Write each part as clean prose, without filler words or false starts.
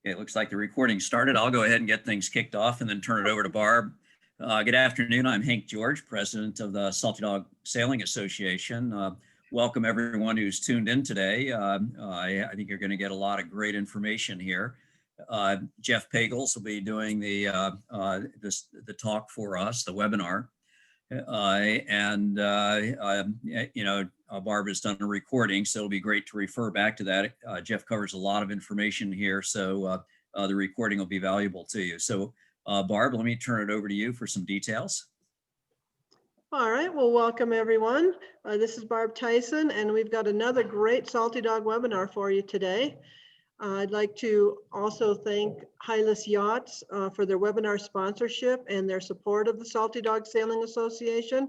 Okay, it looks like the recording started. I'll go ahead and get things kicked off and then turn it over to Barb. Good afternoon. I'm Hank George, president of the Salty Dog Sailing Association. Welcome everyone who's tuned in today. I think you're going to get a lot of great information here. Jeff Pagels will be doing the talk for us, the webinar. Barb has done a recording, so it'll be great to refer back to that. Jeff covers a lot of information here, so the recording will be valuable to you. So Barb, let me turn it over to you for some details. All right, well, welcome everyone. This is Barb Tyson, and we've got another great Salty Dog webinar for you today. I'd like to also thank Hylas Yachts for their webinar sponsorship and their support of the Salty Dog Sailing Association.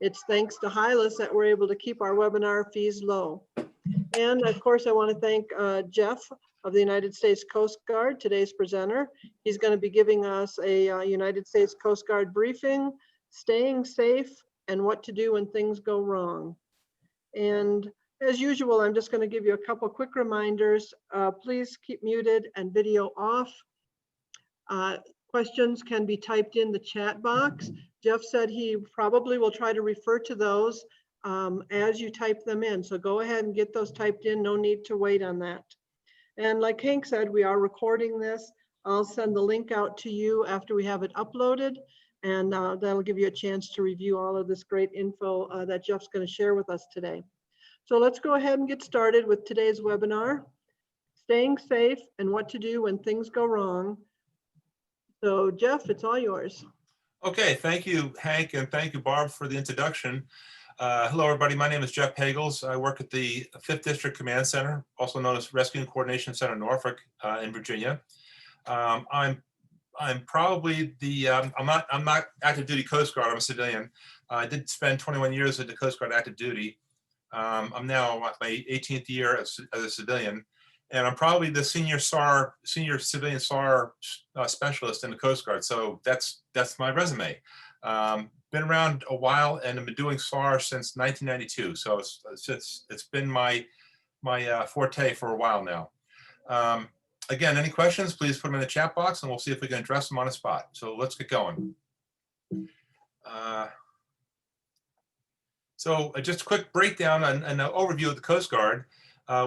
It's thanks to Hylas that we're able to keep our webinar fees low. And of course, I want to thank Jeff of the United States Coast Guard, today's presenter. He's going to be giving us a United States Coast Guard briefing, staying safe, and what to do when things go wrong. And as usual, I'm just going to give you a couple quick reminders. Please keep muted and video off. Questions can be typed in the chat box. Jeff said he probably will try to refer to those as you type them in. So go ahead and get those typed in. No need to wait on that. And like Hank said, we are recording this. I'll send the link out to you after we have it uploaded. And that'll give you a chance to review all of this great info that Jeff's going to share with us today. So let's go ahead and get started with today's webinar, Staying Safe and What to Do When Things Go Wrong. So Jeff, it's all yours. Okay, thank you, Hank, and thank you, Barb, for the introduction. Hello, everybody. My name is Jeff Pagels. I work at the 5th District Command Center, also known as Rescue and Coordination Center, Norfolk, in Virginia. I'm probably the, I'm not active duty Coast Guard, I'm a civilian. I did spend 21 years at the Coast Guard active duty. I'm now my 18th year as a civilian, and I'm probably the senior civilian SAR specialist in the Coast Guard. So that's my resume. Been around a while, and I've been doing SAR since 1992. So it's been my forte for a while now. Again, any questions, please put them in the chat box and we'll see if we can address them on the spot. So let's get going. So just a quick breakdown and an overview of the Coast Guard.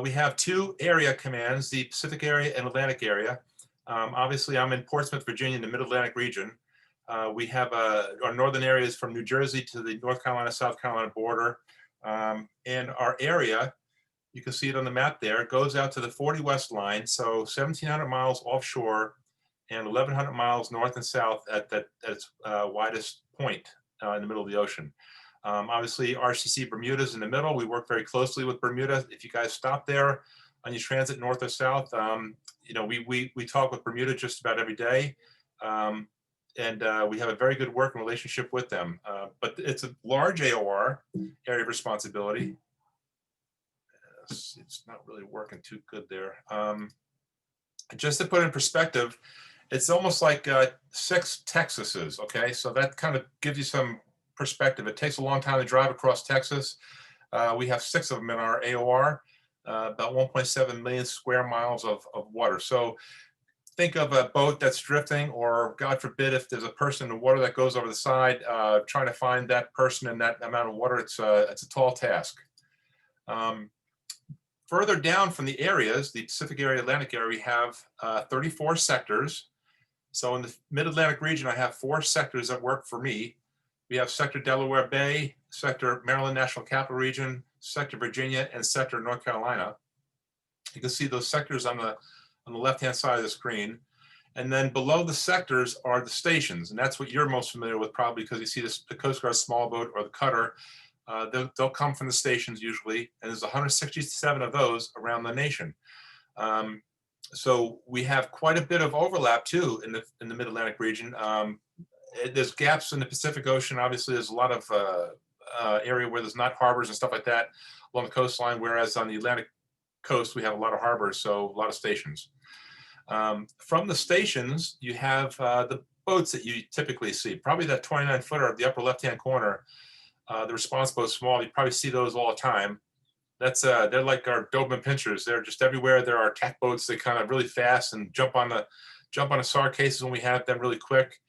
We have two area commands, the Pacific area and Atlantic area. Obviously, I'm in Portsmouth, Virginia, in the Mid-Atlantic region. We have our northern areas from New Jersey to the North Carolina, South Carolina border. And our area, you can see it on the map there, goes out to the 40 West line, so 1,700 miles offshore and 1,100 miles north and south at its widest point in the middle of the ocean. Obviously, RCC Bermuda is in the middle. We work very closely with Bermuda. If you guys stop there on your transit north or south, we talk with Bermuda just about every day. And we have a very good working relationship with them. But it's a large AOR, area of responsibility. It's not really working too good there. Just to put in perspective, it's almost like 6 Texases, okay? So that kind of gives you some perspective. It takes a long time to drive across Texas. We have 6 of them in our AOR, about 1.7 million square miles of water. So think of a boat that's drifting, or God forbid, if there's a person in the water that goes over the side, trying to find that person in that amount of water, it's a tall task. Further down from the areas, the Pacific area, Atlantic area, we have 34 sectors. So in the Mid-Atlantic region, I have 4 sectors that work for me. We have Sector Delaware Bay, Sector Maryland National Capital Region, Sector Virginia, and Sector North Carolina. You can see those sectors on the left-hand side of the screen. And then below the sectors are the stations. And that's what you're most familiar with, probably because you see the Coast Guard small boat or the cutter. They'll come from the stations usually, and there's 167 of those around the nation. So we have quite a bit of overlap too in the Mid-Atlantic region. There's gaps in the Pacific Ocean. Obviously, there's a lot of area where there's not harbors and stuff like that along the coastline, whereas on the Atlantic coast, we have a lot of harbors, so a lot of stations. From the stations, you have the boats that you typically see, probably that 29-footer at the upper left-hand corner. The response boat's small. You probably see those all the time. They're like our Doberman pinchers. They're just everywhere. There are attack boats. They kind of really fast and jump on the SAR cases when we have them really quick,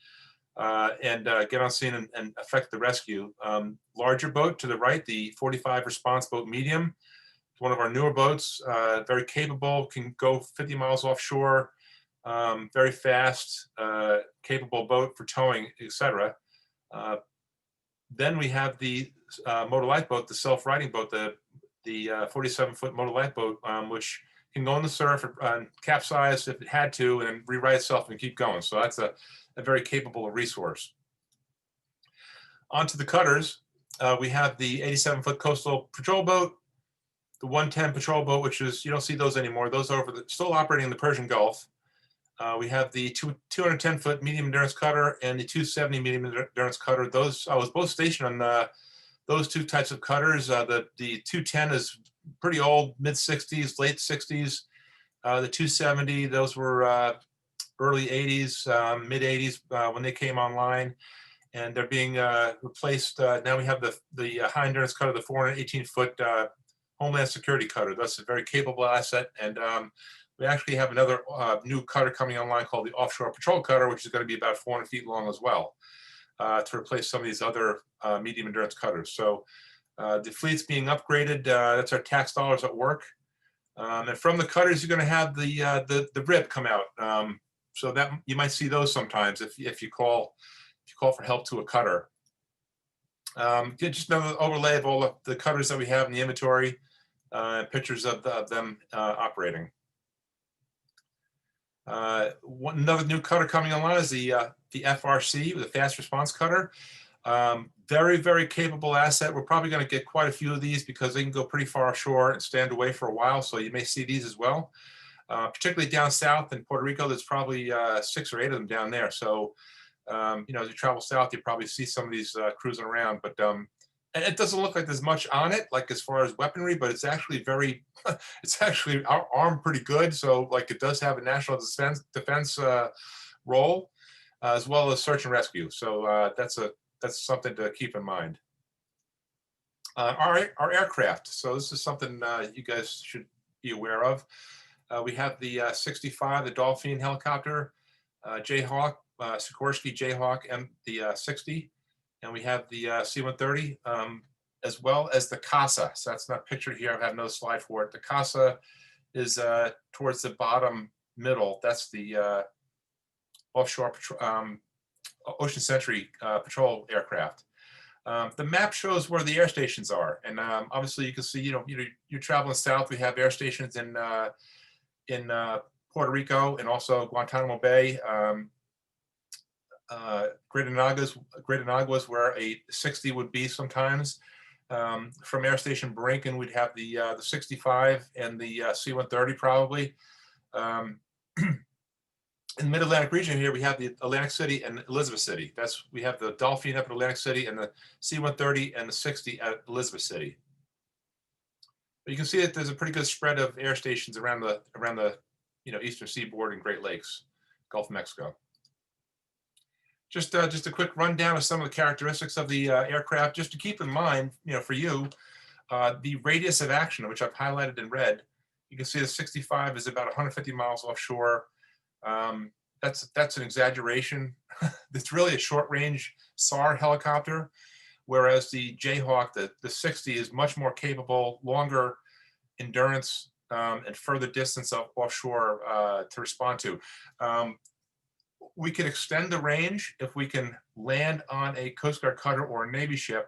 and get on scene and affect the rescue. Larger boat to the right, the 45 response boat medium. It's one of our newer boats, very capable, can go 50 miles offshore, very fast, capable boat for towing, etc. Then we have the motor lifeboat, the self-riding boat, the 47-foot motor lifeboat, which can go in the surf and capsize if it had to and rewrite itself and keep going. So that's a very capable resource. Onto the cutters, we have the 87-foot coastal patrol boat, the 110 patrol boat, which is, you don't see those anymore. Those are still operating in the Persian Gulf. We have the 210-foot medium endurance cutter and the 270 medium endurance cutter. Those, I was both stationed on those two types of cutters. The 210 is pretty old, mid 60s, late 60s. The 270, those were early 80s, mid 80s when they came online, and they're being replaced. Now we have the high endurance cutter, the 418-foot Homeland Security cutter. That's a very capable asset, and we actually have another new cutter coming online called the Offshore Patrol Cutter, which is going to be about 400 feet long as well, to replace some of these other medium endurance cutters. So the fleet's being upgraded. That's our tax dollars at work. And from the cutters, you're going to have the rib come out. So that you might see those sometimes if you call for help to a cutter. Just another overlay of all the cutters that we have in the inventory, pictures of them operating. Another new cutter coming online is the FRC, the Fast Response Cutter. Very, very capable asset. We're probably going to get quite a few of these because they can go pretty far ashore and stand away for a while. So you may see these as well. Particularly down south in Puerto Rico, there's probably 6 or 8 of them down there. So, as you travel south, you probably see some of these cruising around. But and it doesn't look like there's much on it, like as far as weaponry, but it's actually it's actually armed pretty good. So like it does have a national defense role, as well as search and rescue. So that's something to keep in mind. Our aircraft. So this is something you guys should be aware of. We have the 65, the Dolphin helicopter, Jayhawk, Sikorsky Jayhawk, and the 60. And we have the C-130, as well as the CASA. So that's not pictured here. I have no slide for it. The CASA is towards the bottom middle. That's the offshore Ocean Sentry patrol aircraft. The map shows where the air stations are, and obviously you can see, you're traveling south. We have air stations in Puerto Rico and also Guantanamo Bay. Great Anagua is where a 60 would be sometimes. From Air Station Brinken, we'd have the 65 and the C-130 probably. In the Mid-Atlantic region here, we have the Atlantic City and Elizabeth City. We have the Dolphin up in Atlantic City and the C-130 and the 60 at Elizabeth City. But you can see that there's a pretty good spread of air stations around the eastern seaboard and Great Lakes, Gulf of Mexico. Just a quick rundown of some of the characteristics of the aircraft, just to keep in mind, for you, the radius of action, which I've highlighted in red. You can see the 65 is about 150 miles offshore. That's an exaggeration. It's really a short-range SAR helicopter, whereas the Jayhawk, the 60, is much more capable, longer endurance, and further distance offshore to respond to. We can extend the range if we can land on a Coast Guard cutter or a Navy ship,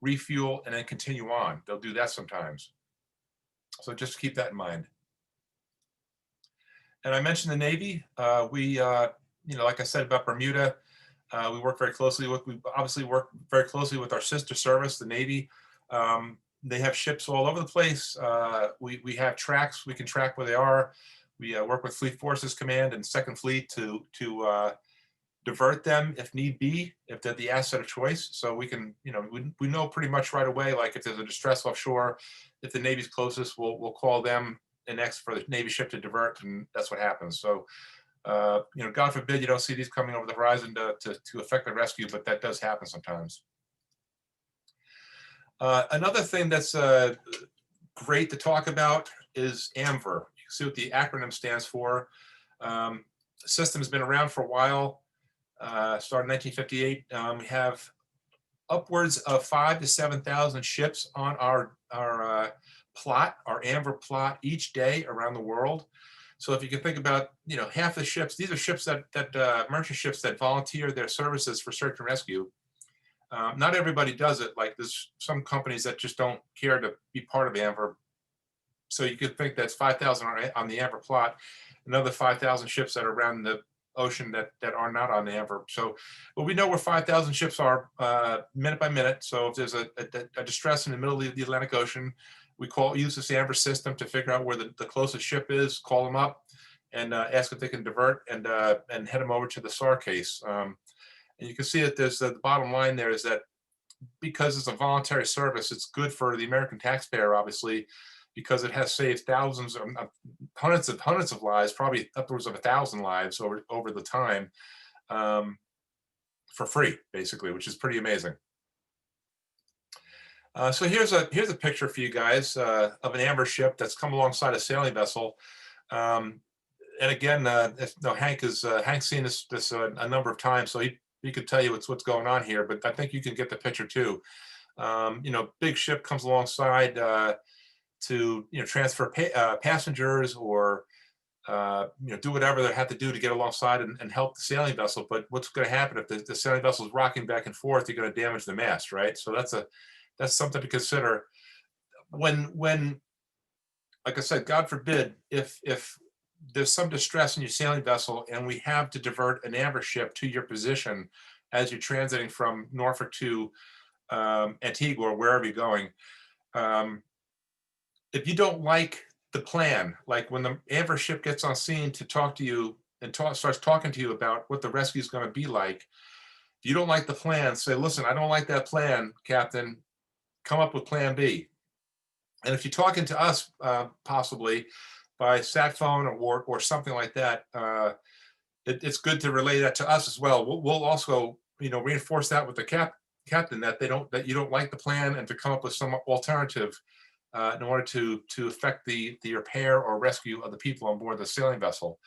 refuel, and then continue on. They'll do that sometimes. So just keep that in mind. And I mentioned the Navy. We, like I said about Bermuda, we work very closely with. We obviously work very closely with our sister service, the Navy. They have ships all over the place. We have tracks. We can track where they are. We work with Fleet Forces Command and Second Fleet to divert them if need be, if they're the asset of choice. So we can, we know pretty much right away, like if there's a distress offshore, if the Navy's closest, we'll call them and next for the Navy ship to divert, and that's what happens. So, God forbid you don't see these coming over the horizon to affect the rescue, but that does happen sometimes. Another thing that's great to talk about is AMVER. You can see what the acronym stands for. The system has been around for a while, started in 1958. We have upwards of 5,000 to 7,000 ships on our plot, our AMVER plot each day around the world. So if you can think about, half the ships, these are ships that merchant ships that volunteer their services for search and rescue. Not everybody does it. Like there's some companies that just don't care to be part of AMVER. So you could think that's 5,000 on the AMVER plot, another 5,000 ships that are around the ocean that are not on the AMVER. So, but we know where 5,000 ships are minute by minute. So if there's a distress in the middle of the Atlantic Ocean, we use this AMVER system to figure out where the closest ship is, call them up, and ask if they can divert and head them over to the SAR case. And you can see that there's the bottom line there is that because it's a voluntary service, it's good for the American taxpayer, obviously, because it has saved thousands, hundreds of lives, probably upwards of 1,000 lives over the time, for free, basically, which is pretty amazing. So here's a picture for you guys of an AMVER ship that's come alongside a sailing vessel. And again, Hank's seen this a number of times, so he could tell you what's going on here. But I think you can get the picture too. Big ship comes alongside to transfer passengers or do whatever they have to do to get alongside and help the sailing vessel. But what's going to happen if the sailing vessel is rocking back and forth? You're going to damage the mast, right? So that's something to consider. When like I said, God forbid, if there's some distress in your sailing vessel and we have to divert an AMVER ship to your position as you're transiting from Norfolk to Antigua or wherever you're going, if you don't like the plan, like when the AMVER ship gets on scene to talk to you and starts talking to you about what the rescue is going to be like, if you don't like the plan, say, listen, I don't like that plan, Captain. Come up with plan B. And if you're talking to us, possibly by sat phone or something like that, it's good to relay that to us as well. We'll also, reinforce that with the captain that you don't like the plan and to come up with some alternative in order to affect the repair or rescue of the people on board the sailing vessel,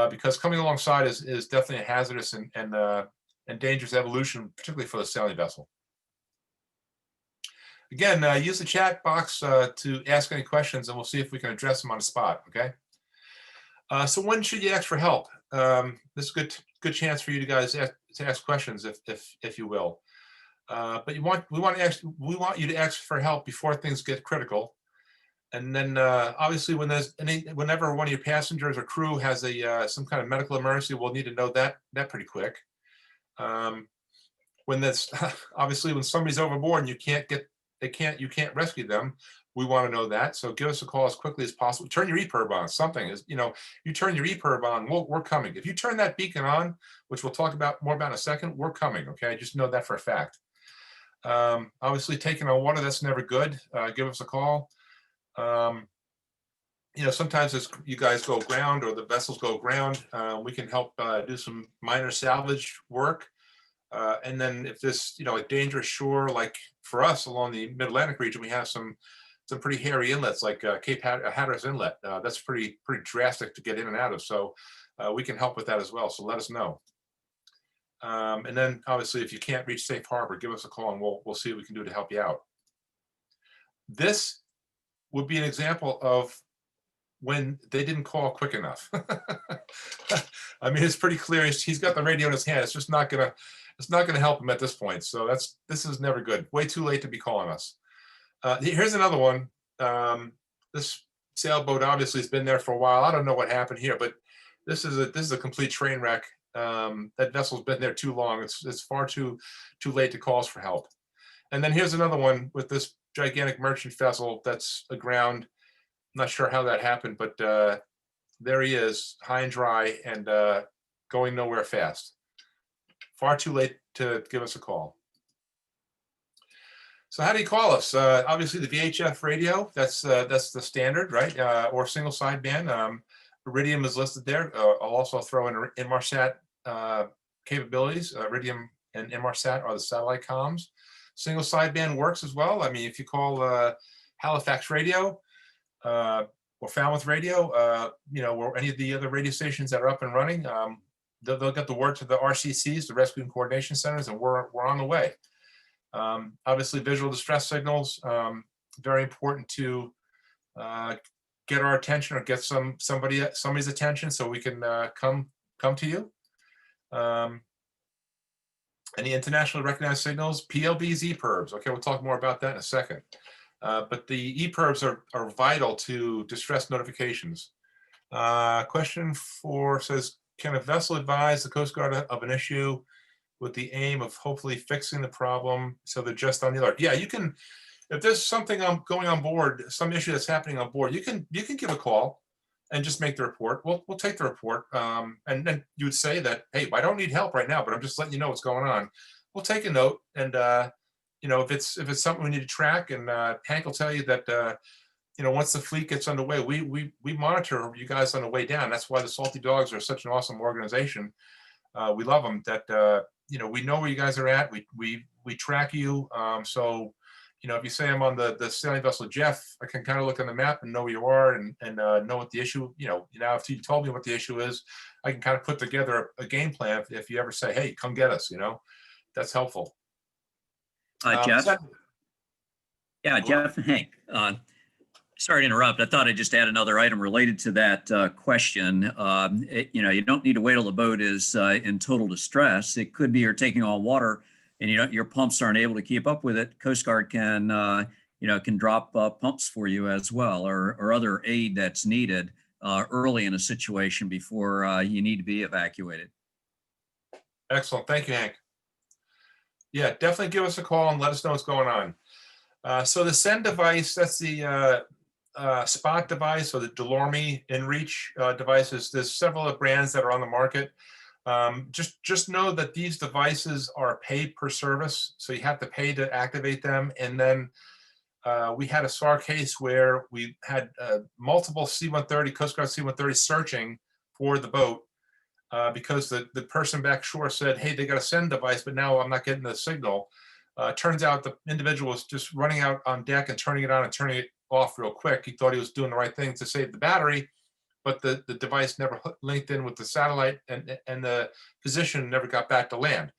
because coming alongside is definitely a hazardous and dangerous evolution, particularly for the sailing vessel. Again, use the chat box to ask any questions, and we'll see if we can address them on the spot. Okay. So when should you ask for help? This is a good chance for you guys to ask questions, if you will. But we want you to ask for help before things get critical. And then obviously whenever one of your passengers or crew has some kind of medical emergency, we'll need to know that pretty quick. When that's obviously when somebody's overboard and you can't rescue them, we want to know that. So give us a call as quickly as possible. Turn your EPIRB on. Something is, you turn your EPIRB on, we're coming. If you turn that beacon on, which we'll talk more about in a second, we're coming. Okay, just know that for a fact. Obviously taking on water, that's never good. Give us a call. Sometimes as you guys go ground or the vessels go ground, we can help do some minor salvage work. And then if this, a dangerous shore, like for us along the Mid-Atlantic region, we have some pretty hairy inlets like Cape Hatteras Inlet. That's pretty drastic to get in and out of. So we can help with that as well. So let us know. And then obviously, if you can't reach safe harbor, give us a call and we'll see what we can do to help you out. This would be an example of when they didn't call quick enough. I mean, it's pretty clear. He's got the radio in his hand. It's just not gonna help him at this point. So this is never good. Way too late to be calling us. Here's another one. This sailboat obviously has been there for a while. I don't know what happened here, but this is a complete train wreck. That vessel's been there too long. It's far too late to call us for help. And then here's another one with this gigantic merchant vessel that's aground. I'm not sure how that happened, but there he is, high and dry and going nowhere fast. Far too late to give us a call. So how do you call us? Obviously the VHF radio, that's the standard, right? Or single sideband. Iridium is listed there. I'll also throw in Inmarsat capabilities. Iridium and Inmarsat are the satellite comms. Single sideband works as well. I mean, if you call Halifax radio, or Falmouth Radio, or any of the other radio stations that are up and running, they'll get the word to the RCCs, the Rescue and Coordination Centers, and we're on the way. Obviously, visual distress signals, very important to get our attention or get somebody's attention so we can come to you. Any internationally recognized signals, PLBs, EPIRBs. Okay, we'll talk more about that in a second. But the EPIRBs are vital to distress notifications. Question 4 says, can a vessel advise the Coast Guard of an issue with the aim of hopefully fixing the problem so they're just on the alert? Yeah, you can. If there's something going on board, some issue that's happening on board, you can give a call and just make the report. We'll take the report, and then you would say that, hey, I don't need help right now, but I'm just letting you know what's going on. We'll take a note, and if it's something we need to track, and Hank will tell you that once the fleet gets underway, we monitor you guys on the way down. That's why the Salty Dogs are such an awesome organization. We love them. That we know where you guys are at. We track you. So if you say I'm on the sailing vessel Jeff, I can kind of look on the map and know where you are and know what the issue. Now if you told me what the issue is, I can kind of put together a game plan. If you ever say, hey, come get us, that's helpful. Jeff? Hello? Jeff and Hank. Sorry to interrupt. I thought I'd just add another item related to that question. You don't need to wait till the boat is in total distress. It could be you're taking on water and your pumps aren't able to keep up with it. Coast Guard can drop pumps for you as well, or other aid that's needed early in a situation before you need to be evacuated. Excellent. Thank you, Hank. Yeah, definitely give us a call and let us know what's going on. So the send device, that's the spot device, or the Delorme InReach devices. There's several brands that are on the market. Just know that these devices are paid per service, so you have to pay to activate them. And then we had a SAR case where we had multiple C-130, Coast Guard C-130 searching for the boat because the person back shore said, hey, they got a send device, but now I'm not getting the signal. Turns out the individual was just running out on deck and turning it on and turning it off real quick. He thought he was doing the right thing to save the battery, but the device never linked in with the satellite, and the position never got back to land.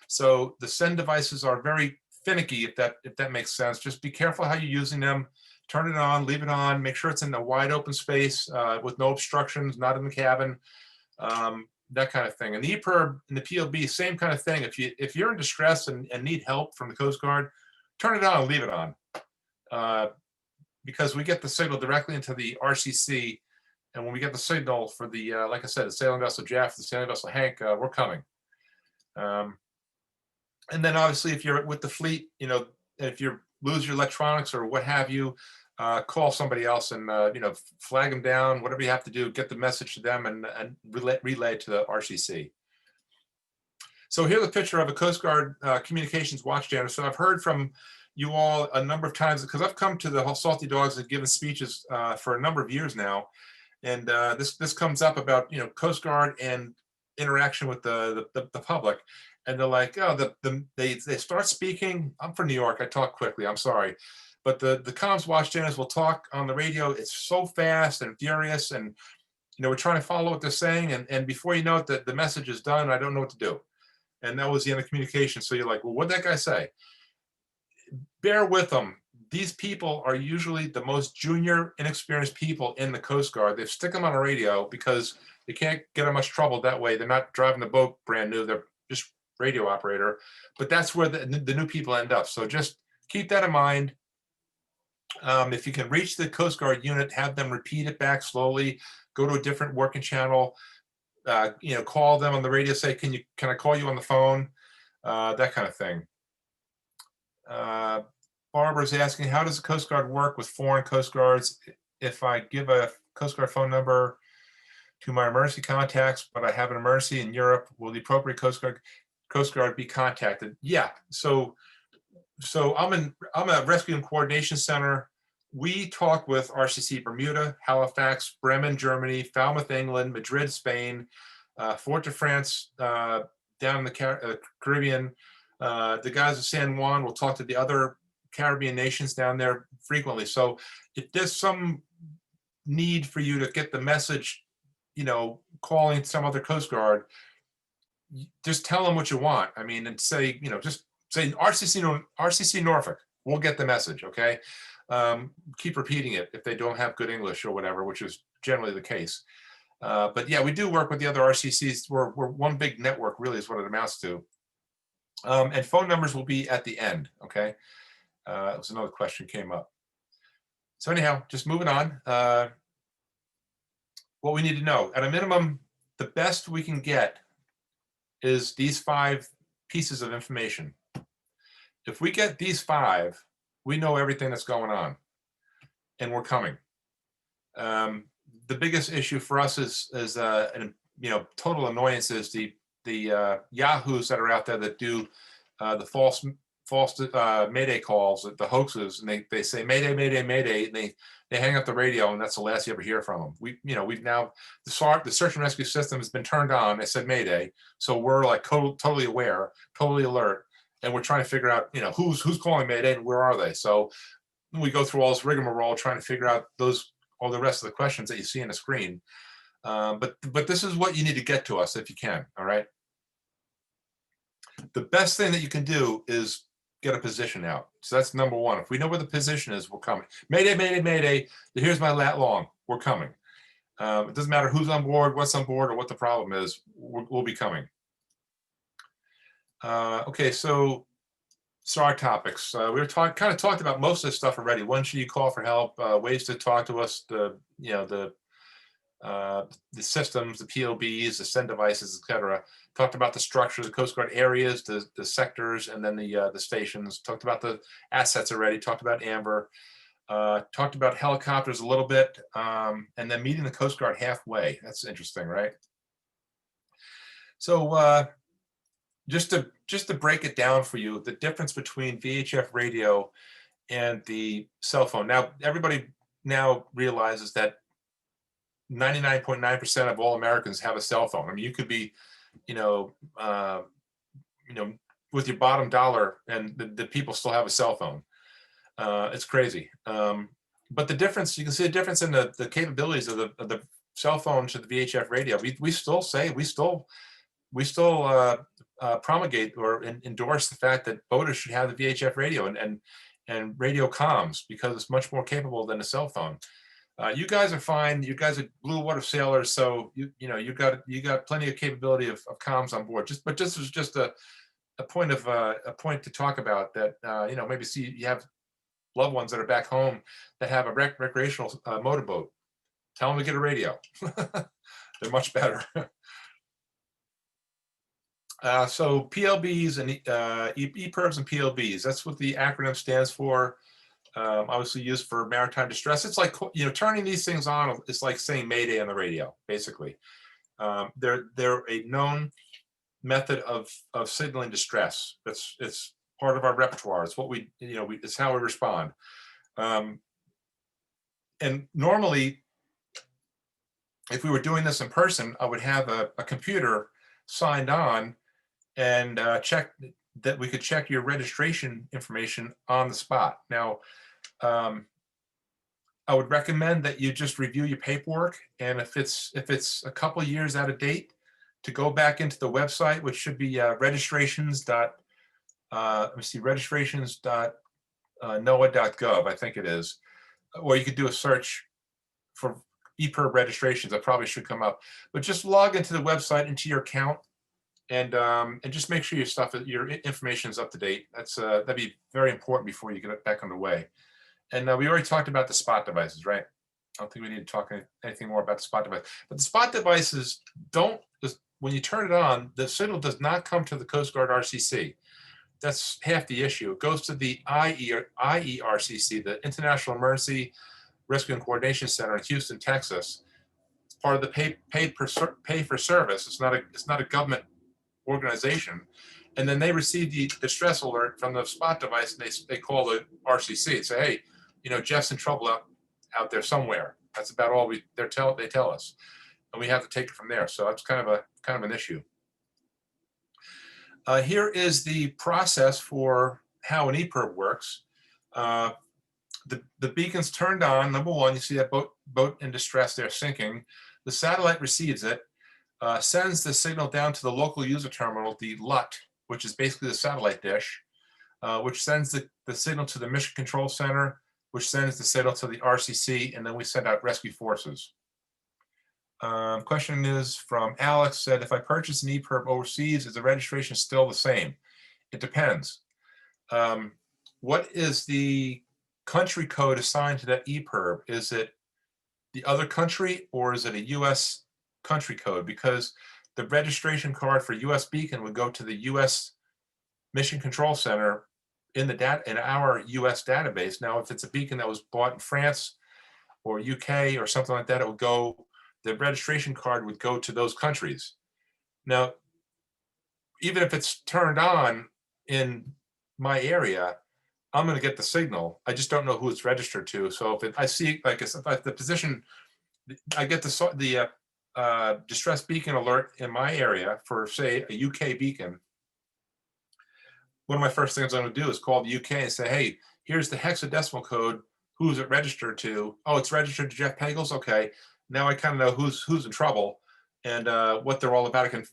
So the send devices are very finicky, if that makes sense. Just be careful how you're using them. Turn it on, leave it on, make sure it's in a wide open space with no obstructions, not in the cabin, that kind of thing. And the EPIRB and the PLB, same kind of thing. If you're in distress and need help from the Coast Guard, turn it on and leave it on. Because we get the signal directly into the RCC, and when we get the signal for the, like I said, the sailing vessel Jeff, the sailing vessel Hank, we're coming. And then obviously, if you're with the fleet, if you lose your electronics or what have you, call somebody else and flag them down, whatever you have to do, get the message to them and relay to the RCC. So here's a picture of a Coast Guard communications watchtower. So I've heard from you all a number of times, because I've come to the Salty Dogs and given speeches for a number of years now, and this comes up about Coast Guard and interaction with the public, and they're like, oh, they start speaking. I'm from New York. I talk quickly. I'm sorry, but the comms watch channels will talk on the radio. It's so fast and furious, and we're trying to follow what they're saying, and before you know it, the message is done. I don't know what to do, and that was the end of communication. So you're like, well, what'd that guy say? Bear with them. These people are usually the most junior, inexperienced people in the Coast Guard. They stick them on a radio because they can't get in much trouble that way. They're not driving the boat brand new. They're just radio operator. But that's where the new people end up. So just keep that in mind. If you can reach the Coast Guard unit, have them repeat it back slowly. Go to a different working channel. Call them on the radio. Say, can I call you on the phone? That kind of thing. Barbara's asking, how does the Coast Guard work with foreign Coast Guards? If I give a Coast Guard phone number to my emergency contacts, but I have an emergency in Europe, will the appropriate Coast Guard be contacted? Yeah. So I'm a Rescue and Coordination Center. We talk with RCC Bermuda, Halifax, Bremen, Germany, Falmouth, England, Madrid, Spain, Fort-de-France, down in the Caribbean. The guys of San Juan will talk to the other Caribbean nations down there frequently. So if there's some need for you to get the message, calling some other Coast Guard, just tell them what you want. I mean, and say, just say RCC Norfolk, we'll get the message, okay? Keep repeating it if they don't have good English or whatever, which is generally the case. But yeah, we do work with the other RCCs. We're one big network, really, is what it amounts to. And phone numbers will be at the end, okay? It was another question came up. So anyhow, just moving on. What we need to know, at a minimum, the best we can get is these 5 pieces of information. If we get these 5, we know everything that's going on, and we're coming. The biggest issue for us is total annoyance is the yahoos that are out there that do the false Mayday calls, the hoaxes, and they say Mayday, Mayday, Mayday, and they hang up the radio, and that's the last you ever hear from them. We've now the search and rescue system has been turned on. They said Mayday, so we're like totally aware, totally alert, and we're trying to figure out who's calling Mayday and where are they. So we go through all this rigmarole trying to figure out all the rest of the questions that you see on the screen. But this is what you need to get to us if you can. All right. The best thing that you can do is get a position out. So that's number one. If we know where the position is, we're coming. Mayday, Mayday, Mayday. Here's my lat long. We're coming. It doesn't matter who's on board, what's on board, or what the problem is. We'll be coming. Okay, so our topics. We were kind of talked about most of this stuff already. When should you call for help? Ways to talk to us. The systems, the POBs, the send devices, etc. Talked about the structure, the Coast Guard areas, the sectors, and then the stations. Talked about the assets already. Talked about Amber. Talked about helicopters a little bit, and then meeting the Coast Guard halfway. That's interesting, right? So just to break it down for you, the difference between VHF radio and the cell phone. Now, everybody now realizes that 99.9% of all Americans have a cell phone. I mean, you could be, with your bottom dollar, and the people still have a cell phone. It's crazy. But the difference, you can see the difference in the capabilities of the cell phone to the VHF radio. We still promulgate or endorse the fact that boaters should have the VHF radio and radio comms, because it's much more capable than a cell phone. You guys are fine. You guys are blue water sailors, so you got plenty of capability of comms on board. But this was just a point to talk about that. Maybe see you have loved ones that are back home that have a recreational motorboat. Tell them to get a radio. They're much better. So PLBs and EPIRBs and PLBs. That's what the acronym stands for. Obviously used for maritime distress. It's like, turning these things on. It's like saying Mayday on the radio, basically. They're a known method of signaling distress. It's part of our repertoire. It's what it's how we respond. And normally, if we were doing this in person, I would have a computer signed on and check that we could check your registration information on the spot. Now, I would recommend that you just review your paperwork, and if it's a couple of years out of date, to go back into the website, which should be registrations.noaa.gov, I think it is, or you could do a search for EPIRB registrations. That probably should come up. But just log into the website, into your account, and just make sure your information is up to date. That'd be very important before you get it back underway. And we already talked about the spot devices, right? I don't think we need to talk anything more about the spot device. But the spot devices when you turn it on, the signal does not come to the Coast Guard RCC. That's half the issue. It goes to the IERCC, the International Emergency Rescue and Coordination Center in Houston, Texas. It's part of the pay for service. It's not a government organization. And then they receive the distress alert from the spot device, and they call the RCC and say, hey, Jeff's in trouble out there somewhere. That's about all they tell us, and we have to take it from there. So that's kind of an issue. Here is the process for how an EPIRB works. the beacon's turned on. Number one, you see that boat in distress there sinking. The satellite receives it, sends the signal down to the local user terminal, the LUT, which is basically the satellite dish, which sends the signal to the Mission Control Center, which sends the signal to the RCC, and then we send out rescue forces. Question is from Alex, said, if I purchase an EPIRB overseas, is the registration still the same? It depends. What is the country code assigned to that EPIRB? Is it the other country or is it a US country code? Because the registration card for US Beacon would go to the US Mission Control Center in our US database. Now, if it's a beacon that was bought in France or UK or something like that, it would go, the registration card would go to those countries. Now, even if it's turned on in my area, I'm going to get the signal. I just don't know who it's registered to. So if I see, like, if the position, I get the distress beacon alert in my area for, say, a UK beacon. One of my first things I'm going to do is call the UK and say, hey, here's the hexadecimal code. Who's it registered to? Oh, it's registered to Jeff Pagels. Okay, now I kind of know who's in trouble and what they're all about. I can,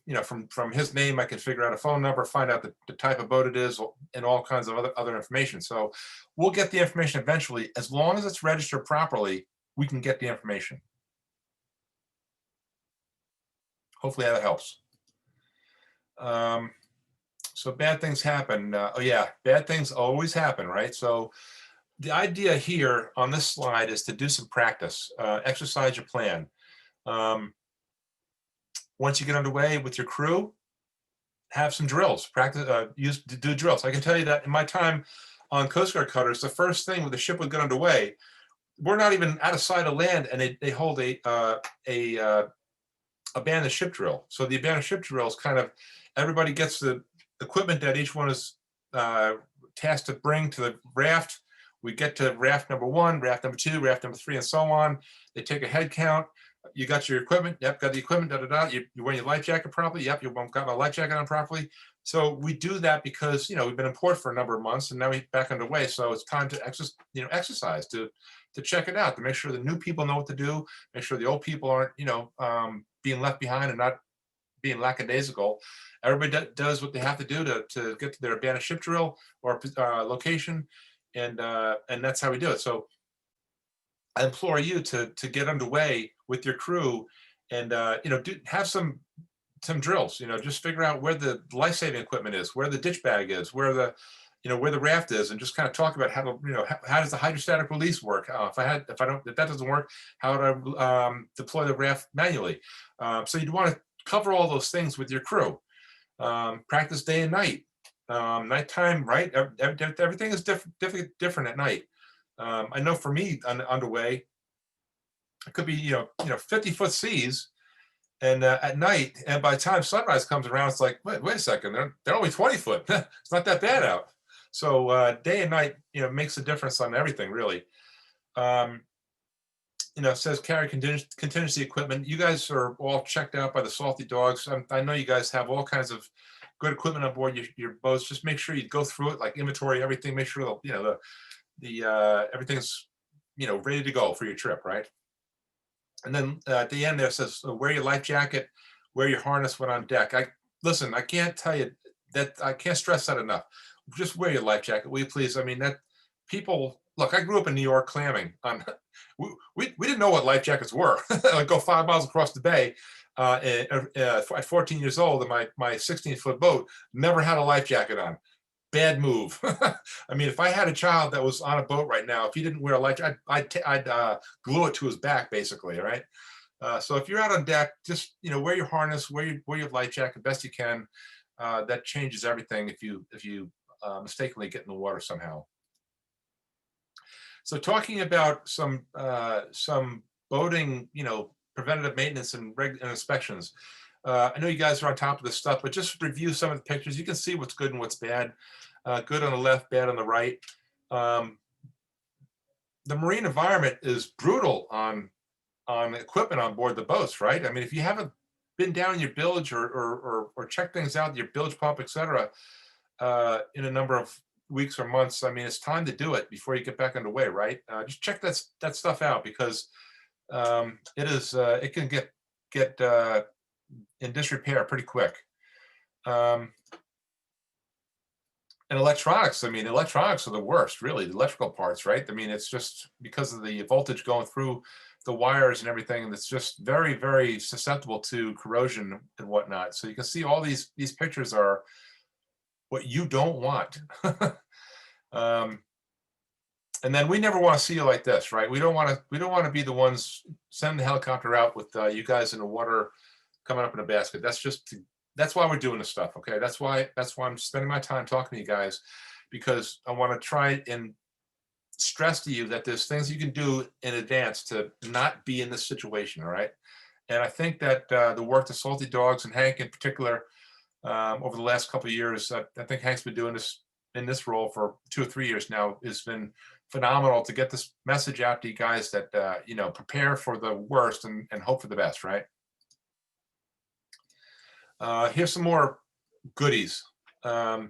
from his name, I can figure out a phone number, find out the type of boat it is, and all kinds of other information. So we'll get the information eventually. As long as it's registered properly, we can get the information. Hopefully that helps. So bad things happen. Oh yeah, bad things always happen, right? So the idea here on this slide is to do some practice, exercise your plan. Once you get underway with your crew, have some drills, practice, do drills. I can tell you that in my time on Coast Guard cutters, the first thing when the ship would get underway, we're not even out of sight of land, and they hold a abandoned ship drill. So the abandoned ship drill is kind of, everybody gets the equipment that each one is tasked to bring to the raft. We get to raft number 1, raft number 2, raft number 3, and so on. They take a head count. You got your equipment. Yep, got the equipment. Da da da. You wearing your life jacket properly. Yep, you got my life jacket on properly. So we do that because we've been in port for a number of months, and now we're back underway. So it's time to exercise to check it out, to make sure the new people know what to do, make sure the old people aren't being left behind and not being lackadaisical. Everybody does what they have to do to get to their abandoned ship drill or location, and that's how we do it. So I implore you to get underway with your crew, and have some drills. Just figure out where the life-saving equipment is, where the ditch bag is, where the raft is, and just kind of talk about how to how does the hydrostatic release work? If that doesn't work, how to deploy the raft manually. So you'd want to cover all those things with your crew. Practice day and night. Nighttime, right? Everything is different at night. I know for me underway, it could be 50-foot seas, and at night, and by the time sunrise comes around, it's like, wait a second, they're only 20 foot. It's not that bad out. So day and night, makes a difference on everything, really. It says carry contingency equipment. You guys are all checked out by the Salty Dogs. I know you guys have all kinds of good equipment on board your boats. Just make sure you go through it, like inventory everything. Make sure the everything's ready to go for your trip, right? And then at the end there says wear your life jacket, wear your harness when on deck. I can't tell you that, I can't stress that enough. Just wear your life jacket, will you please? I mean, that people, look, I grew up in New York clamming. We didn't know what life jackets were. I go 5 miles across the bay at 14 years old in my 16-foot boat, never had a life jacket on. Bad move. I mean, if I had a child that was on a boat right now, if he didn't wear a life jacket, I'd glue it to his back, basically, right? So if you're out on deck, just wear your harness, wear your life jacket best you can. That changes everything if you mistakenly get in the water somehow. So talking about some boating, preventative maintenance and inspections. I know you guys are on top of this stuff, but just review some of the pictures. You can see what's good and what's bad. Good on the left, bad on the right. The marine environment is brutal on equipment on board the boats, right? I mean, if you haven't been down in your bilge or checked things out, your bilge pump, et cetera, in a number of weeks or months, I mean, it's time to do it before you get back underway, right? Just check that stuff out, because it can get in disrepair pretty quick. And electronics, I mean, electronics are the worst, really, the electrical parts, right? I mean, it's just because of the voltage going through the wires and everything, and it's just very, very susceptible to corrosion and whatnot. So you can see all these pictures are what you don't want. And then we never want to see you like this, right? We don't want to be the ones sending the helicopter out with you guys in the water coming up in a basket. That's why we're doing this stuff. Okay. That's why I'm spending my time talking to you guys, because I want to try and stress to you that there's things you can do in advance to not be in this situation. All right. And I think that the work that Salty Dogs and Hank in particular, over the last couple of years, I think Hank's been doing this in this role for 2 or 3 years now, has been phenomenal to get this message out to you guys that, prepare for the worst and hope for the best, right? Here's some more goodies. I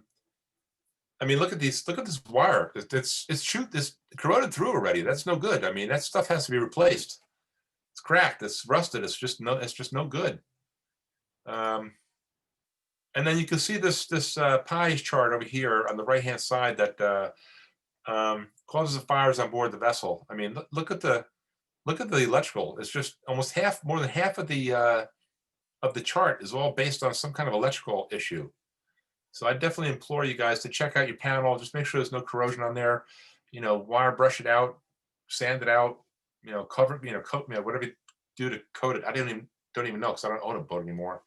mean, look at this wire. It's corroded through already. That's no good. I mean, that stuff has to be replaced. It's cracked. It's rusted. It's just no good. And then you can see this pies chart over here on the right-hand side that causes the fires on board the vessel. I mean, look at the electrical. It's just almost more than half of the chart is all based on some kind of electrical issue. So I definitely implore you guys to check out your panel. Just make sure there's no corrosion on there. Wire brush it out, sand it out. Cover it. Coat, whatever you do to coat it. I don't even know, because I don't own a boat anymore.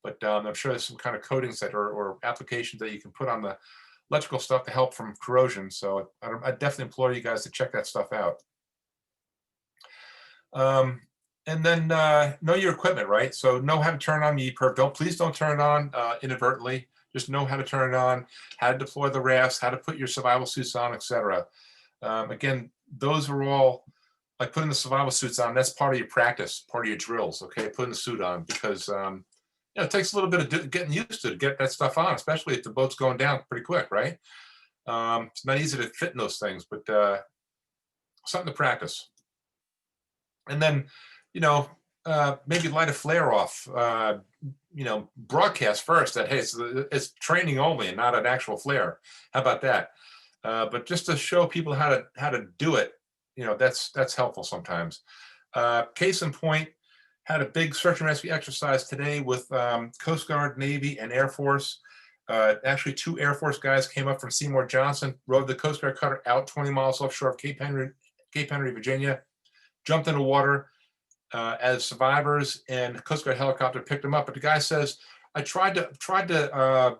But I'm sure there's some kind of coatings or applications that you can put on the electrical stuff to help from corrosion. So I definitely implore you guys to check that stuff out. And then know your equipment, right? So know how to turn on the EPIRB. Please don't turn it on inadvertently. Just know how to turn it on, how to deploy the rafts, how to put your survival suits on, etc. Again, those are all, like putting the survival suits on, that's part of your practice, part of your drills, okay? Putting the suit on, because it takes a little bit of getting used to get that stuff on, especially if the boat's going down pretty quick, right? It's not easy to fit in those things, but something to practice. And then, maybe light a flare off, broadcast first that, hey, it's training only and not an actual flare. How about that? But just to show people how to do it, that's helpful sometimes. Case in point, had a big search and rescue exercise today with Coast Guard, Navy, and Air Force. Actually, 2 Air Force guys came up from Seymour Johnson, rode the Coast Guard cutter out 20 miles offshore of Cape Henry, Virginia, jumped in the water as survivors, and the Coast Guard helicopter picked them up. But the guy says, I tried to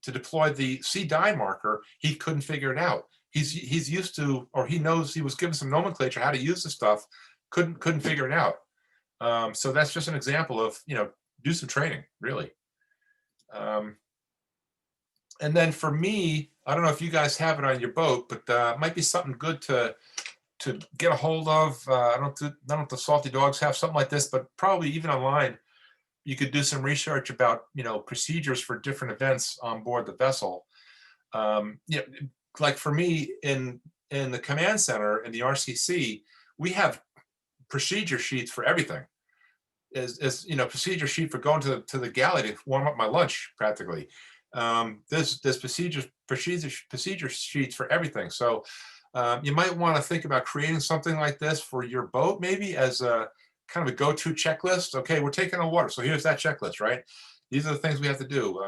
deploy the sea dive marker. He couldn't figure it out. He's used to, or he knows, he was given some nomenclature how to use the stuff, couldn't figure it out. So that's just an example of, do some training, really. And then for me, I don't know if you guys have it on your boat, but it might be something good to get a hold of. I don't know if the Salty Dogs have something like this, but probably even online, you could do some research about, procedures for different events on board the vessel. Like for me in the command center in the RCC, we have procedure sheets for everything. As procedure sheet for going to the galley to warm up my lunch practically. There's procedure sheets for everything. So you might want to think about creating something like this for your boat, maybe as a kind of a go-to checklist. Okay, we're taking on water, so here's that checklist, right? These are the things we have to do.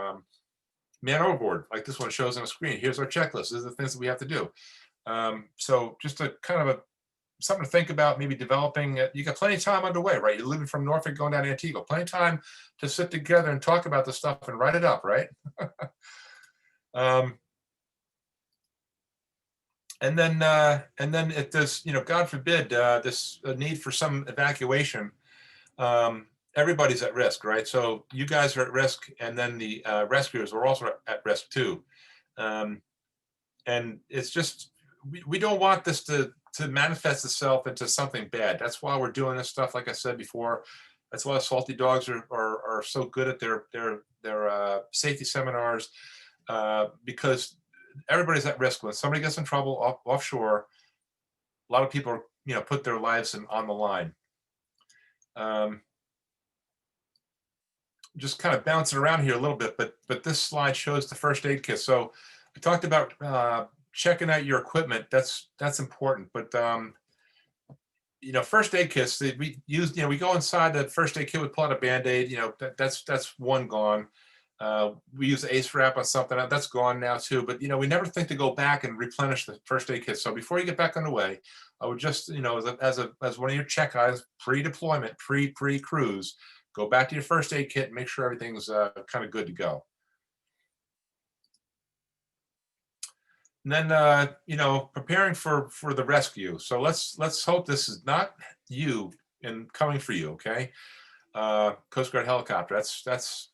Man overboard, like this one shows on the screen. Here's our checklist. These are the things that we have to do. So just a kind of something to think about, maybe developing. You got plenty of time underway, right? You're living from Norfolk going down to Antigua. Plenty of time to sit together and talk about this stuff and write it up, right? And then if there's, God forbid, this need for some evacuation, everybody's at risk, right? So you guys are at risk, and then the rescuers are also at risk too. And it's just, we don't want this to manifest itself into something bad. That's why we're doing this stuff. Like I said before, that's why Salty Dogs are so good at their safety seminars. because everybody's at risk. When somebody gets in trouble offshore, a lot of people, put their lives on the line. Just kind of bouncing around here a little bit, but this slide shows the first aid kit. So I talked about checking out your equipment. That's important. But first aid kits, we use, we go inside the first aid kit, we pull out a Band-Aid, that's one gone. We use ACE wrap on something that's gone now too, but we never think to go back and replenish the first aid kit. So before you get back underway, I would just, as one of your check items, pre-deployment, pre-cruise, go back to your first aid kit and make sure everything's kind of good to go. And then, preparing for the rescue. So let's hope this is not you and coming for you. Okay. Coast Guard helicopter. That's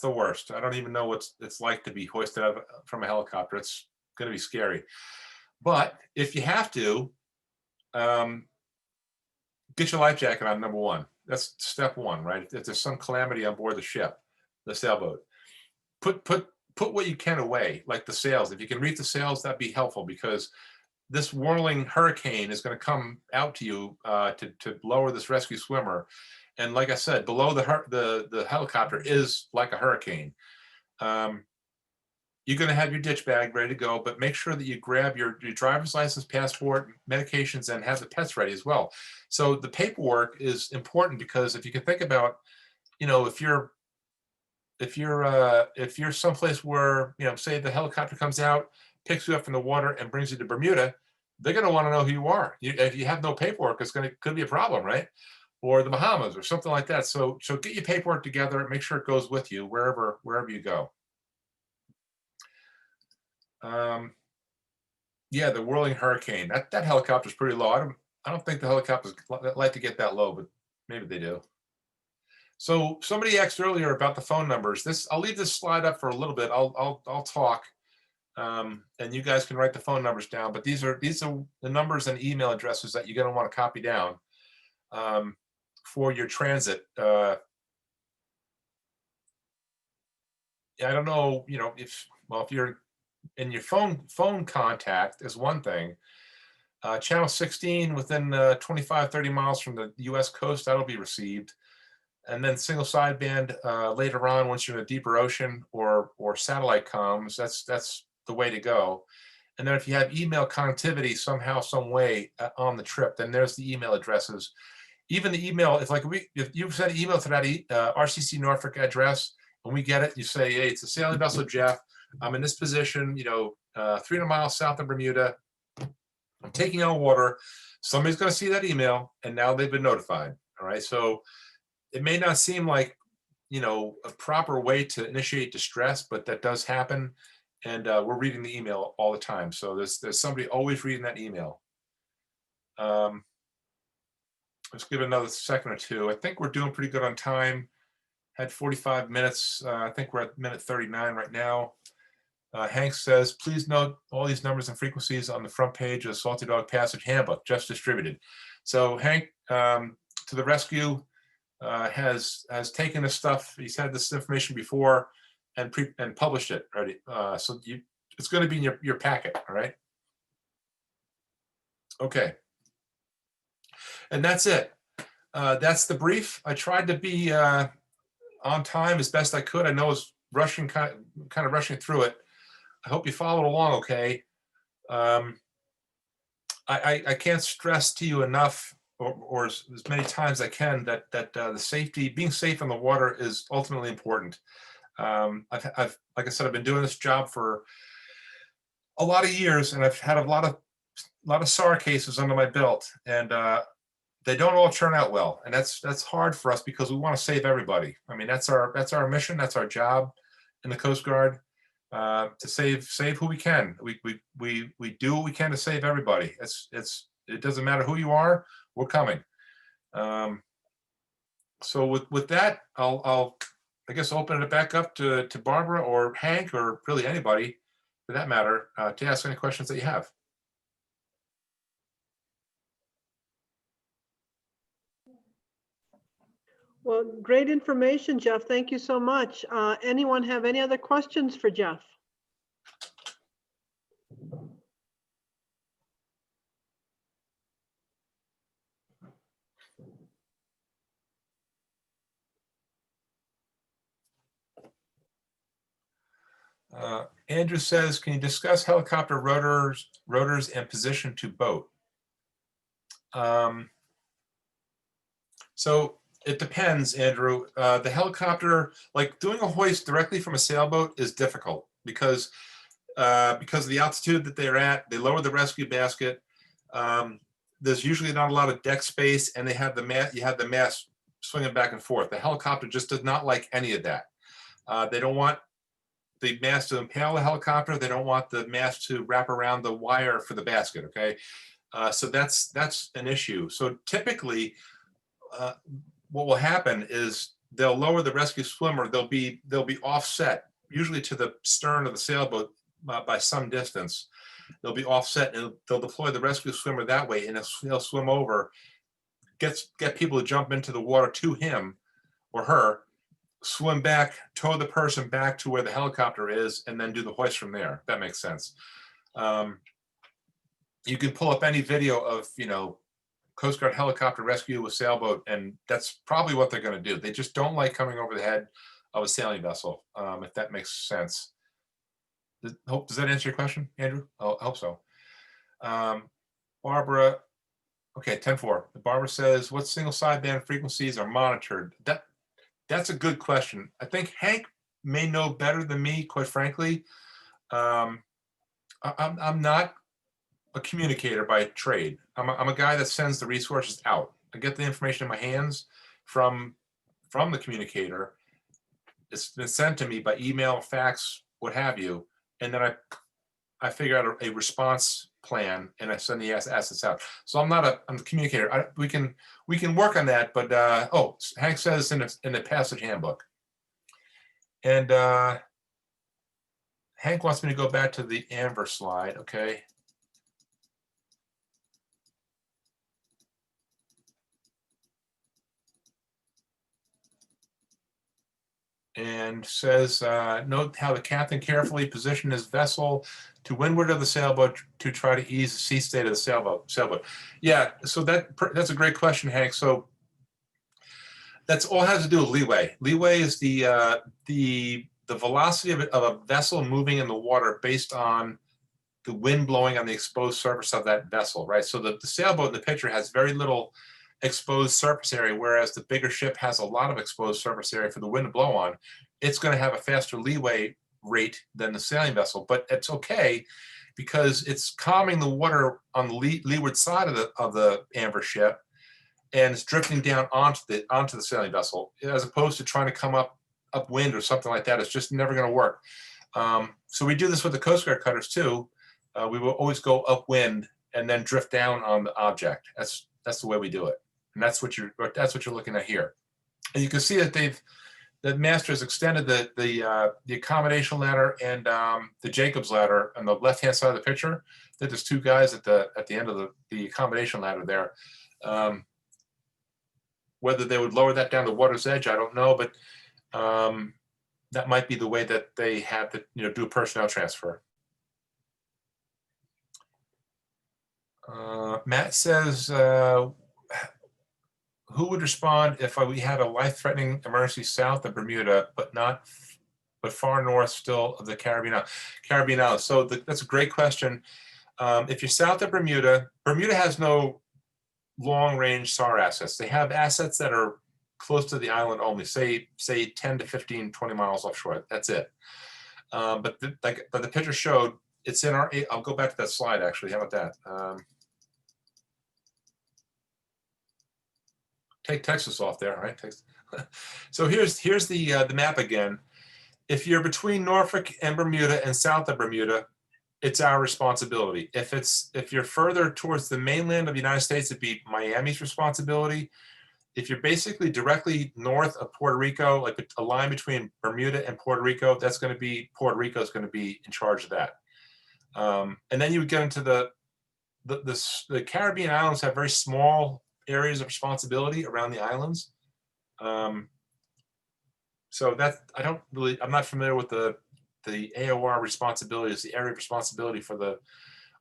the worst. I don't even know what it's like to be hoisted up from a helicopter. It's going to be scary. But if you have to, get your life jacket on, number one. That's step one, right? If there's some calamity on board the ship, the sailboat, put what you can away, like the sails. If you can reef the sails, that'd be helpful, because this whirling hurricane is going to come out to you to lower this rescue swimmer. And like I said, below the helicopter is like a hurricane. You're going to have your ditch bag ready to go, but make sure that you grab your driver's license, passport, medications, and have the pets ready as well. So the paperwork is important, because if you can think about, if you're someplace where, say the helicopter comes out, picks you up from the water and brings you to Bermuda, they're going to want to know who you are. If you have no paperwork, could be a problem, right? Or the Bahamas or something like that. So get your paperwork together, make sure it goes with you wherever you go. Yeah, the whirling hurricane. That helicopter's pretty low. I don't think the helicopters like to get that low, but maybe they do. So somebody asked earlier about the phone numbers. I'll leave this slide up for a little bit. I'll talk, and you guys can write the phone numbers down. But these are the numbers and email addresses that you're going to want to copy down for your transit. I don't know, if you're in your phone contact is one thing. Channel 16 within 25-30 miles from the US coast, that'll be received. And then single sideband later on, once you're in a deeper ocean, or satellite comms, that's the way to go. And then if you have email connectivity somehow, some way on the trip, then there's the email addresses. Even the email, if you send an email to that RCC Norfolk address, when we get it, you say, hey, it's a sailing vessel, Jeff. I'm in this position, 300 miles south of Bermuda. I'm taking on water. Somebody's going to see that email, and now they've been notified. All right. So it may not seem like, a proper way to initiate distress, but that does happen. And we're reading the email all the time. So there's somebody always reading that email. Let's give it another second or two. I think we're doing pretty good on time. Had 45 minutes. I think we're at minute 39 right now. Hank says, please note all these numbers and frequencies on the front page of the Salty Dog Passage Handbook, just distributed. So Hank, to the rescue, has taken this stuff. He's had this information before and published it already. So it's going to be in your packet, all right? Okay. And that's it. That's the brief. I tried to be on time as best I could. I know I was rushing, kind of rushing through it. I hope you followed along okay. I can't stress to you enough, or as many times as I can, that the safety, being safe in the water is ultimately important. Like I said, I've been doing this job for a lot of years, and I've had a lot of SAR cases under my belt, and they don't all turn out well, and that's hard for us, because we want to save everybody. I mean, that's our mission, that's our job in the Coast Guard. To save who we can. We do what we can to save everybody. It doesn't matter who you are, we're coming. So with that, I'll I guess open it back up to Barbara or Hank, or really anybody for that matter, to ask any questions that you have. Well, great information, Jeff. Thank you so much. Anyone have any other questions for Jeff? Andrew says, can you discuss helicopter rotors and position to boat? So it depends, Andrew. The helicopter, like doing a hoist directly from a sailboat is difficult because of the altitude that they're at. They lower the rescue basket. There's usually not a lot of deck space, and they have you have the mast swinging back and forth. The helicopter just does not like any of that. They don't want the mast to impale the helicopter. They don't want the mast to wrap around the wire for the basket. Okay, so that's an issue. So typically, what will happen is they'll lower the rescue swimmer. They'll be offset, usually to the stern of the sailboat by some distance. They'll be offset, and they'll deploy the rescue swimmer that way, and he'll swim over, get people to jump into the water to him or her, swim back, tow the person back to where the helicopter is, and then do the hoist from there. If that makes sense. You can pull up any video of, Coast Guard helicopter rescue with sailboat, and that's probably what they're going to do. They just don't like coming over the head of a sailing vessel, if that makes sense. Does that answer your question, Andrew? I hope so. Barbara, okay, 10-4. Barbara says, what single sideband frequencies are monitored? That's a good question. I think Hank may know better than me, quite frankly. I'm not a communicator by trade. I'm a guy that sends the resources out. I get the information in my hands from the communicator. It's been sent to me by email, fax, what have you, and then I figure out a response plan and I send the assets out. So I'm a communicator. We can work on that, but Hank says in the passage handbook. And Hank wants me to go back to the Amber slide. Okay. And says, note how the captain carefully positioned his vessel to windward of the sailboat to try to ease the sea state of the sailboat. Yeah, so that's a great question, Hank. So that's all has to do with leeway. Leeway is the velocity of a vessel moving in the water based on the wind blowing on the exposed surface of that vessel, right? So the sailboat in the picture has very little exposed surface area, whereas the bigger ship has a lot of exposed surface area for the wind to blow on. It's going to have a faster leeway rate than the sailing vessel, but it's okay because it's calming the water on the leeward side of the Amber ship, and it's drifting down onto the sailing vessel, as opposed to trying to come upwind or something like that. It's just never going to work. So we do this with the Coast Guard cutters too. We will always go upwind and then drift down on the object. That's the way we do it. And that's what you're looking at here. And you can see that the master has extended the accommodation ladder and the Jacob's ladder on the left-hand side of the picture. That there's two guys at the end of the accommodation ladder there. Whether they would lower that down to water's edge, I don't know, but that might be the way that they have to do a personnel transfer. Matt says, who would respond if we had a life-threatening emergency south of Bermuda, but far north still of the Caribbean Islands? So that's a great question. If you're south of Bermuda, Bermuda has no long-range SAR assets. They have assets that are close to the island only, say 10 to 15, 20 miles offshore. That's it. But the picture showed it's in our. I'll go back to that slide actually. How about that? Take Texas off there, right? So here's the map again. If you're between Norfolk and Bermuda and south of Bermuda, it's our responsibility. If you're further towards the mainland of the United States, it'd be Miami's responsibility. If you're basically directly north of Puerto Rico, like a line between Bermuda and Puerto Rico, that's going to be Puerto Rico is going to be in charge of that. And then you would get into the Caribbean islands have very small areas of responsibility around the islands. So I'm not familiar with the AOR responsibilities, the area of responsibility for the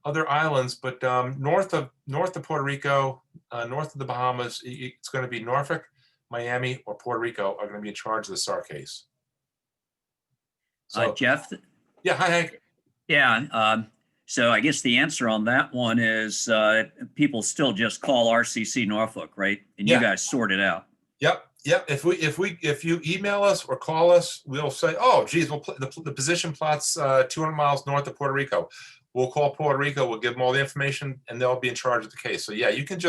other islands, but north of Puerto Rico, north of the Bahamas, it's going to be Norfolk, Miami, or Puerto Rico are going to be in charge of the SAR case. So, Jeff, Yeah, hi, Hank. Yeah, so I guess the answer on that one is people still just call RCC Norfolk, right? And you Yeah, guys sort it out. yep. If you email us or call us, we'll say, oh, geez, the position plot's 200 miles north of Puerto Rico. We'll call Puerto Rico, we'll give them all the information, and they'll be in charge of the case. So yeah, you can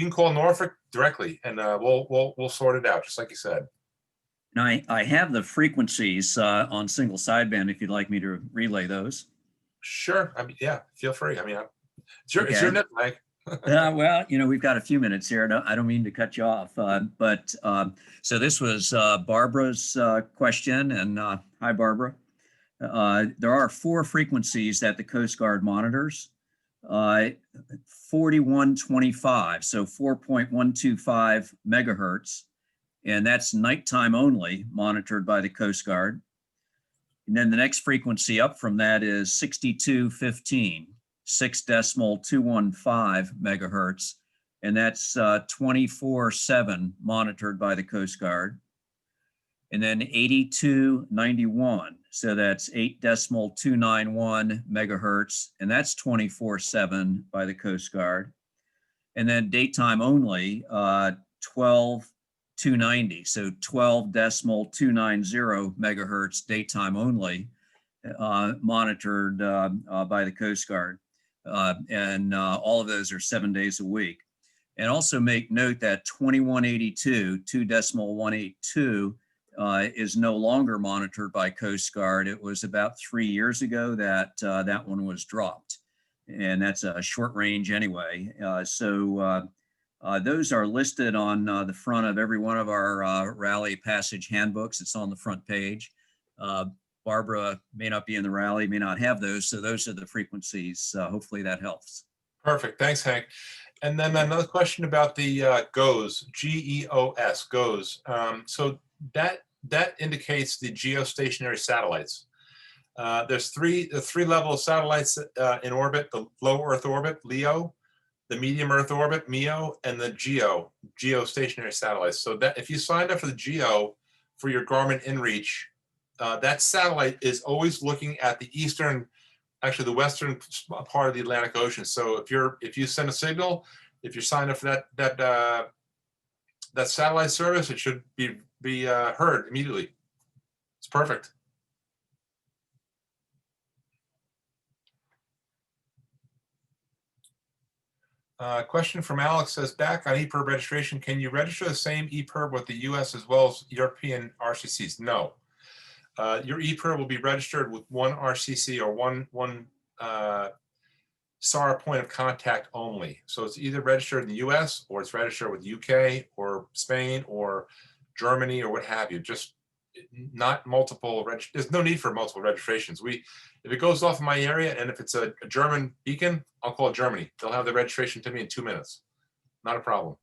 call Norfolk directly, and we'll sort it out, just like you said. Now, I have the frequencies on single sideband if you'd like me to relay those. Sure. I mean, yeah, feel free. I mean, it's your Okay. net, Mike. Well, we've got a few minutes here. I don't mean to cut you off, but so this was Barbara's question, and hi, Barbara. There are 4 frequencies that the Coast Guard monitors. 4125, so 4.125 megahertz, and that's nighttime only, monitored by the Coast Guard. And then the next frequency up from that is 6215, 6.215 megahertz, and that's 24/7 monitored by the Coast Guard. And then 8291, so that's 8.291 megahertz, and that's 24/7 by the Coast Guard. And then daytime only, 12.290, so 12.290 megahertz daytime only, monitored by the Coast Guard. And all of those are 7 days a week. And also make note that 2182, 2.182, is no longer monitored by Coast Guard. It was about 3 years ago that that one was dropped, and that's a short range anyway. So those are listed on the front of every one of our rally passage handbooks. It's on the front page. Barbara may not be in the rally, may not have those, so those are the frequencies. Hopefully that helps. Perfect. Thanks, Hank. And then another question about the GOES, GEOS, GOES. So that indicates the geostationary satellites. There's three level of satellites in orbit: the low Earth orbit, LEO, the medium Earth orbit, MEO, and the geostationary satellites. So that if you signed up for the GEO for your Garmin InReach, that satellite is always looking at the actually the western part of the Atlantic Ocean. So if you send a signal, if you're signed up for that satellite service, it should be heard immediately. It's perfect. Question from Alex says, back on EPIRB registration, can you register the same EPIRB with the US as well as European RCCs? No. Your EPIRB will be registered with one RCC or one SAR point of contact only. So it's either registered in the US or it's registered with UK or Spain or Germany or what have you. Just not multiple. There's no need for multiple registrations. If it goes off in my area and if it's a German beacon, I'll call Germany. They'll have the registration to me in 2 minutes. Not a problem.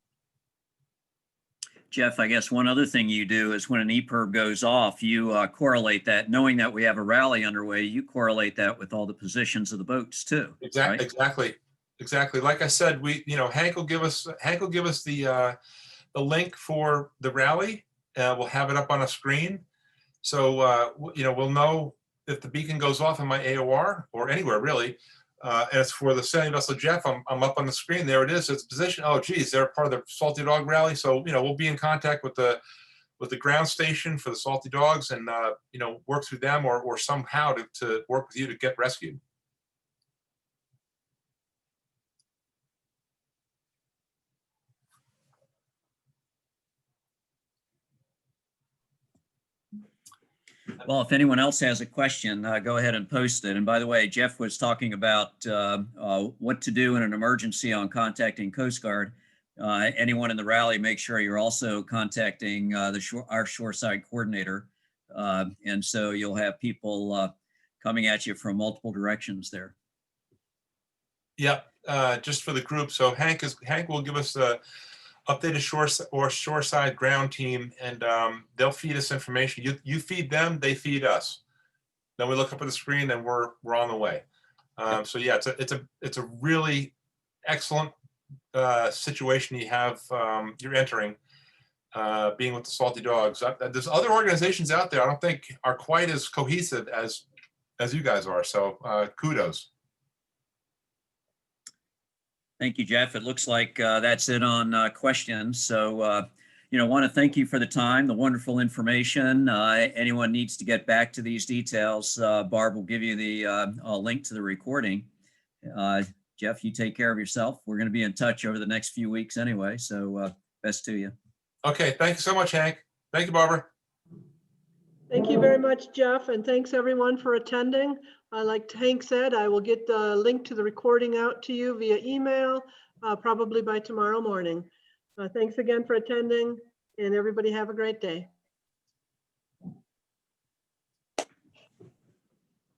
Jeff, I guess one other thing you do is when an EPIRB goes off, you correlate that, knowing that we have a rally underway, you correlate that with all the positions of the boats too. Exactly. Like I said, Hank will give us the link for the rally. We'll have it up on a screen. So, we'll know if the beacon goes off in my AOR or anywhere really. As for the sailing vessel Jeff, I'm up on the screen. There it is. It's position. Oh, geez, they're part of the Salty Dog rally. So, we'll be in contact with the ground station for the Salty Dogs and, work through them or somehow to work with you to get rescued. Well, if anyone else has a question, go ahead and post it. And by the way, Jeff was talking about what to do in an emergency on contacting Coast Guard. Anyone in the rally, make sure you're also contacting our shoreside coordinator. And so you'll have people coming at you from multiple directions there. Yep, just for the group. So Hank will give us the updated shoreside ground team, and they'll feed us information. You feed them, they feed us. Then we look up at the screen, and we're on the way. So yeah, it's a really excellent situation you have. You're entering, being with the Salty Dogs. There's other organizations out there I don't think are quite as cohesive as as you guys are. So kudos. Thank you, Jeff. It looks like that's it on questions. So, want to thank you for the time, the wonderful information. Anyone needs to get back to these details, Barb will give you the link to the recording. Jeff, you take care of yourself. We're going to be in touch over the next few weeks anyway. So best to you. Okay, thank you so much, Hank. Thank you, Barbara. Thank you very much, Jeff, and thanks everyone for attending. Like Hank said, I will get the link to the recording out to you via email, probably by tomorrow morning. Thanks again for attending, and everybody have a great day.